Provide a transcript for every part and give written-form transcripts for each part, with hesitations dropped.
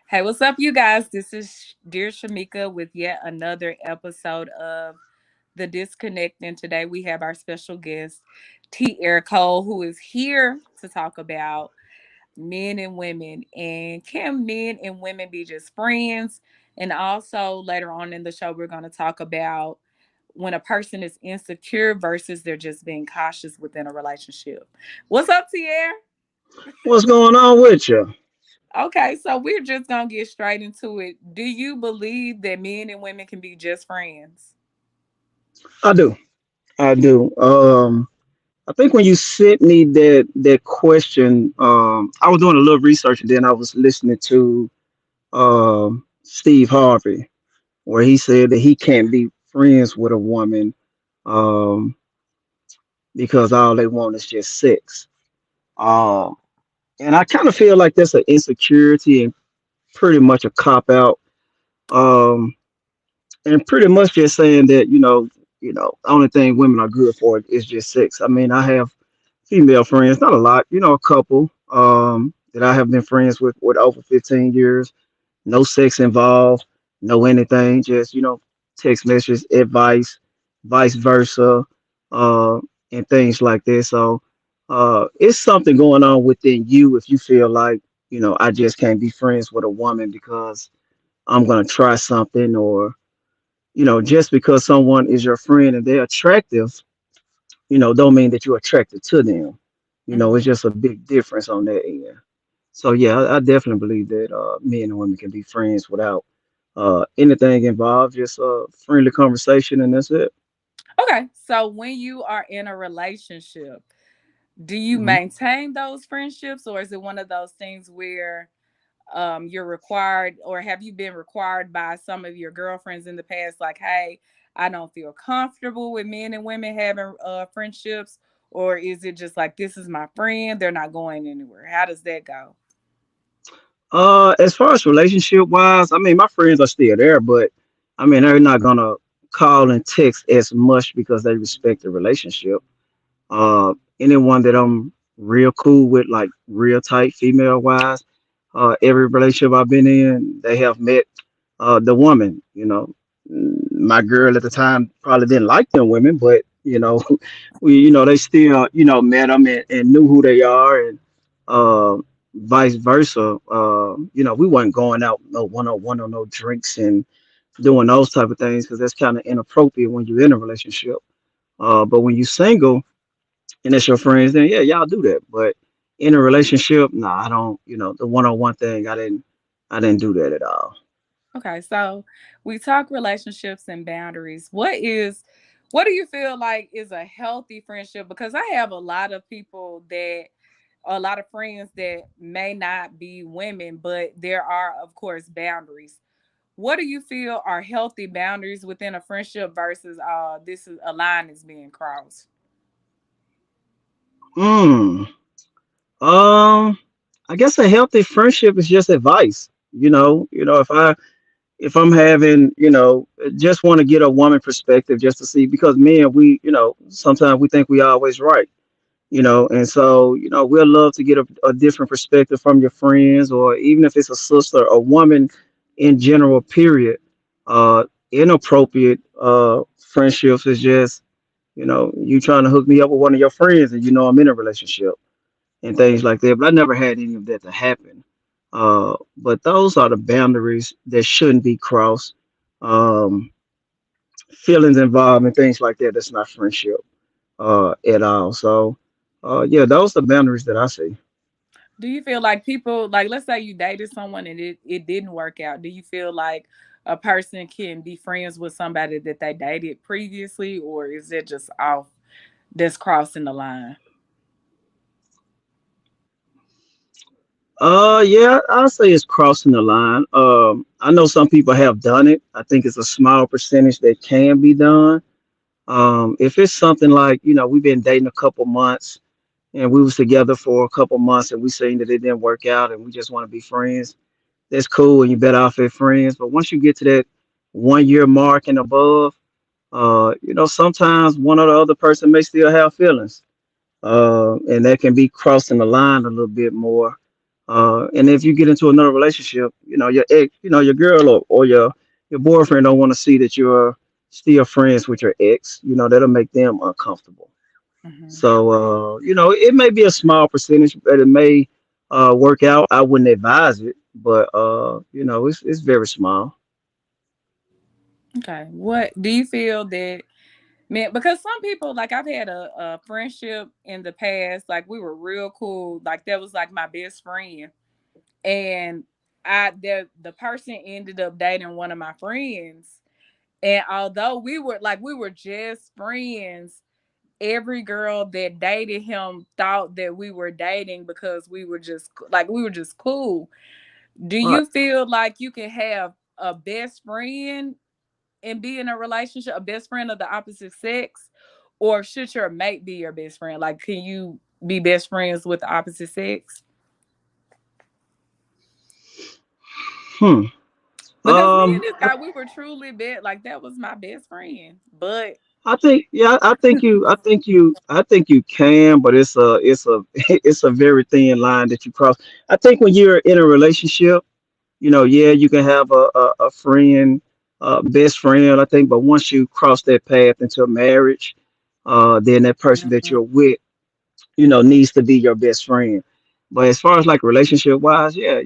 Hey, what's up, you guys? This is Dear Shamika with yet another episode of The Disconnect. And today we have our special guest, T. Eric Cole, who is here to talk about men and women. And can men and women be just friends? And also later on in the show, we're going to talk about when a person is insecure versus they're just being cautious within a relationship. What's up, Tierre? What's going on with you? Okay, so we're just gonna get straight into it. Do you believe that men and women can be just friends? I do. I do. I think when you sent me that question, I was doing a little research and then I was listening to Steve Harvey, where he said that he can't be friends with a woman um, because all they want is just sex. Um, and I kind of feel like that's an insecurity and pretty much a cop out. Um, and pretty much just saying that only thing women are good for is just sex. I mean, I have female friends, not a lot, a couple that I have been friends with over 15 years. No sex involved, no anything, just text messages, advice, vice versa, uh, and things like this. So it's something going on within you if you feel like I just can't be friends with a woman because I'm gonna try something or just because someone is your friend and they're attractive, don't mean that you're attracted to them. It's Hmm. just a big difference on that end. So yeah, I definitely believe that men and women can be friends without anything involved, just friendly conversation, and that's it. Okay, so when you are in a relationship, do you Mhm. maintain those friendships, or is it one of those things where you're required, or have you been required by some of your girlfriends in the past, like, hey, I don't feel comfortable with men and women having friendships, or is it just like this is my friend, they're not going anywhere? How does that go? As far as relationship wise, I mean, my friends are still there, but I mean, they're not gonna call and text as much because they respect the relationship. Anyone that I'm real cool with, like real tight female wise, every relationship I've been in, they have met the woman. My girl at the time probably didn't like them women, but they still met them and knew who they are, and uh, vice versa. We weren't going out no one on one or no drinks and doing those type of things because that's kind of inappropriate when you're in a relationship. But when you're single and it's your friends, then yeah, y'all do that. But in a relationship, nah, I don't. The one-on-one thing, I didn't do that at all. Okay, so we talk relationships and boundaries. What do you feel like is a healthy friendship? Because I have a lot of friends that may not be women, but there are, of course, boundaries. What do you feel are healthy boundaries within a friendship versus this is a line is being crossed? Mm. Um, I guess a healthy friendship is just advice. If I'm having, just want to get a woman perspective just to see because men, we, sometimes we think we always right. And so we'll love to get a different perspective from your friends or even if it's a sister, a woman in general, period. Inappropriate friendships is just you trying to hook me up with one of your friends and I'm in a relationship and things like that, but I never had any of that to happen. But those are the boundaries that shouldn't be crossed. um Feelings involved and things like that, that's not friendship at all. So yeah, those are the boundaries that I see. Do you feel like people, like, let's say you dated someone and it didn't work out? Do you feel like a person can be friends with somebody that they dated previously, or is it just off that's crossing the line? Yeah, I'll say it's crossing the line. I know some people have done it. I think it's a small percentage that can be done. If it's something like, we've been dating a couple months and we was together for a couple months and we seen that it didn't work out and we just want to be friends, that's cool and you better off as friends. But once you get to that 1 year mark and above, sometimes one or the other person may still have feelings. And that can be crossing the line a little bit more. And if you get into another relationship, your ex, your girl or your boyfriend don't want to see that you're still friends with your ex. That'll make them uncomfortable. Hmm. So, it may be a small percentage, but it may work out. I wouldn't advise it, but it's very small. Okay. What do you feel that man? Because some people, like I've had a friendship in the past, like we were real cool. Like that was like my best friend. And the person ended up dating one of my friends. And although we were just friends, every girl that dated him thought that we were dating because we were just cool. Do Right. you feel like you can have a best friend and be in a relationship, a best friend of the opposite sex, or should your mate be your best friend? Like, can you be best friends with the opposite sex? Hmm. Because me and this I, guy, we were truly like that was my best friend. But I think, yeah, I think you can, but it's a very thin line that you cross. I think when you're in a relationship, yeah, you can have a friend, best friend, I think, but once you cross that path into marriage, then that person that mhm, you're with, needs to be your best friend. But as far as like relationship wise, yeah,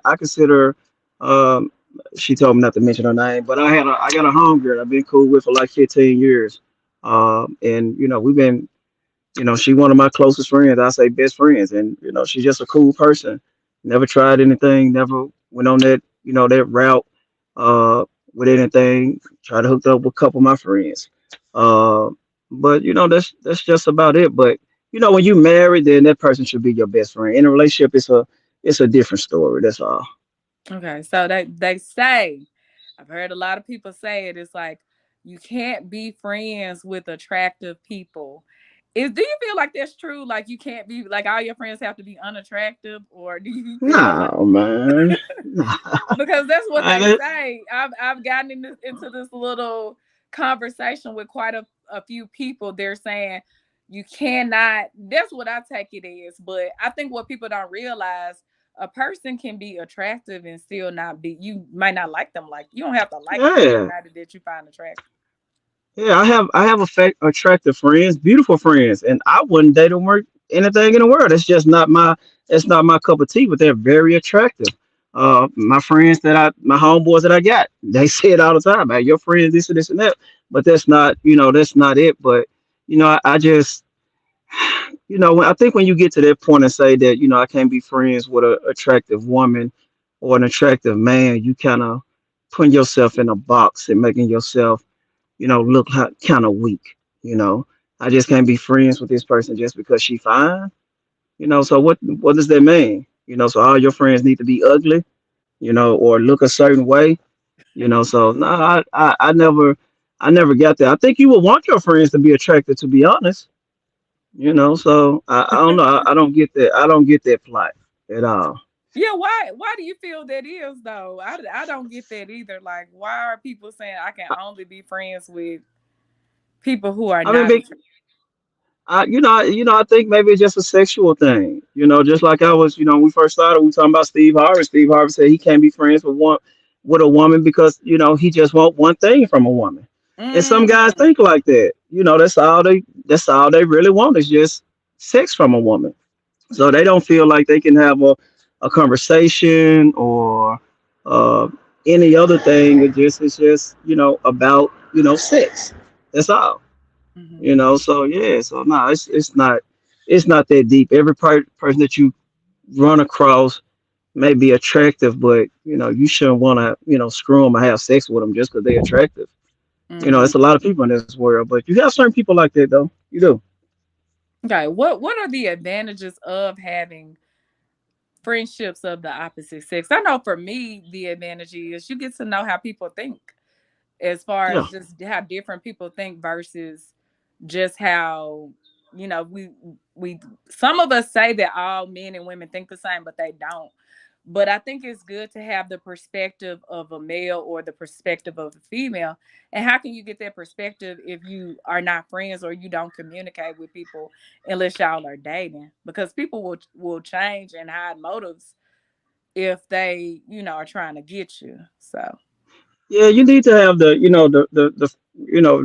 I consider, um, she told me not to mention her name, but I got a homegirl I've been cool with for like 15 years. And we've been, she one of my closest friends. I say best friends, and she's just a cool person. Never tried anything. Never went on that route uh, with anything. Tried to hook up with a couple of my friends, uh, but that's just about it. But when you married, then that person should be your best friend. In a relationship, it's a different story. That's all. okay, so they say, I've heard a lot of people say it. It's like you can't be friends with attractive people. Do you feel like that's true? Like you can't be like all your friends have to be unattractive, or do you feel like No, man. Nah. because that's what Man, they say. I've gotten into this little conversation with quite a few people. They're saying you cannot. That's what I take it as. But I think what people don't realize, a person can be attractive and still not be. You might not like them. Like you don't have to like yeah. everybody that you find attractive. Yeah, I have attractive friends, beautiful friends, and I wouldn't date them worth anything in the world. That's not my cup of tea. But they're very attractive. My friends my homeboys that I got, they say it all the time. Man, your friends this and this and that. But that's not it. But I just, I think when you get to that point and say that, I can't be friends with an attractive woman or an attractive man, you kind of putting yourself in a box and making yourself look kind of weak. You know, I just can't be friends with this person just because she fine. So what does that mean? So all your friends need to be ugly, or look a certain way. So no, I never got that. I think you would want your friends to be attractive, to be honest. So I don't know. I don't get that. I don't get that plot at all. Yeah, why do you feel that is though? I don't get that either. Like why are people saying I can only be friends with people who are I mean, not attractive? I think maybe it's just a sexual thing. Just like I was, when we first started, we were talking about Steve Harvey. Steve Harvey said he can't be friends with a woman because he just want one thing from a woman. And some guys Mm, think like that. That's all they really want is just sex from a woman. So they don't feel like they can have a conversation or uh, any other thing. It's just about sex. That's all. mhm. So yeah, so no, it's not that deep. Every person that you run across may be attractive, but you shouldn't want to screw them or have sex with them just because they're attractive. It's Mhm. a lot of people in this world, but you have certain people like that though. You do. Okay, what are the advantages of having friendships of the opposite sex? I know for me, the advantage is you get to know how people think, as far Yeah. as just how different people think versus just how we some of us say that all men and women think the same, but they don't. But I think it's good to have the perspective of a male or the perspective of a female. And how can you get that perspective if you are not friends or you don't communicate with people unless y'all are dating? Because people will change and hide motives if they, are trying to get you. So, Yeah, you need to have the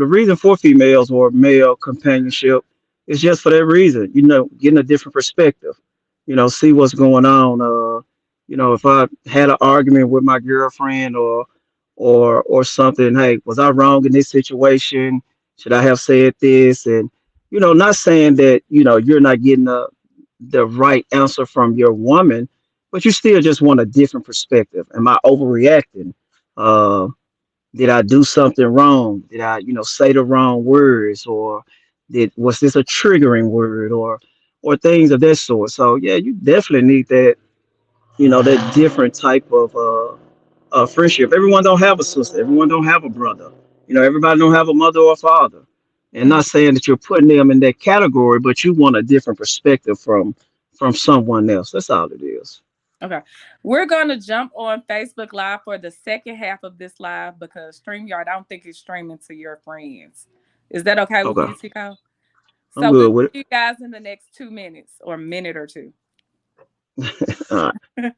reason for females or male companionship is just for that reason. Getting a different perspective. See what's going on. If I had an argument with my girlfriend or something, hey, was I wrong in this situation? Should I have said this? And not saying that you're not getting the right answer from your woman, but you still just want a different perspective. Am I overreacting? Uh, did I do something wrong? Did I, say the wrong words, or did was this a triggering word, or things of that sort? So yeah, you definitely need that different type of friendship. Everyone don't have a sister. Everyone don't have a brother. Everybody don't have a mother or a father. And mhm. not saying that you're putting them in that category, but you want a different perspective from someone else. That's all it is. Okay. We're going to jump on Facebook Live for the second half of this live because StreamYard, I don't think it's streaming to your friends. Is that okay with Okay, you, Tico? I'm So we'll good with see you guys in the next 2 minutes or minute or two. it. All right.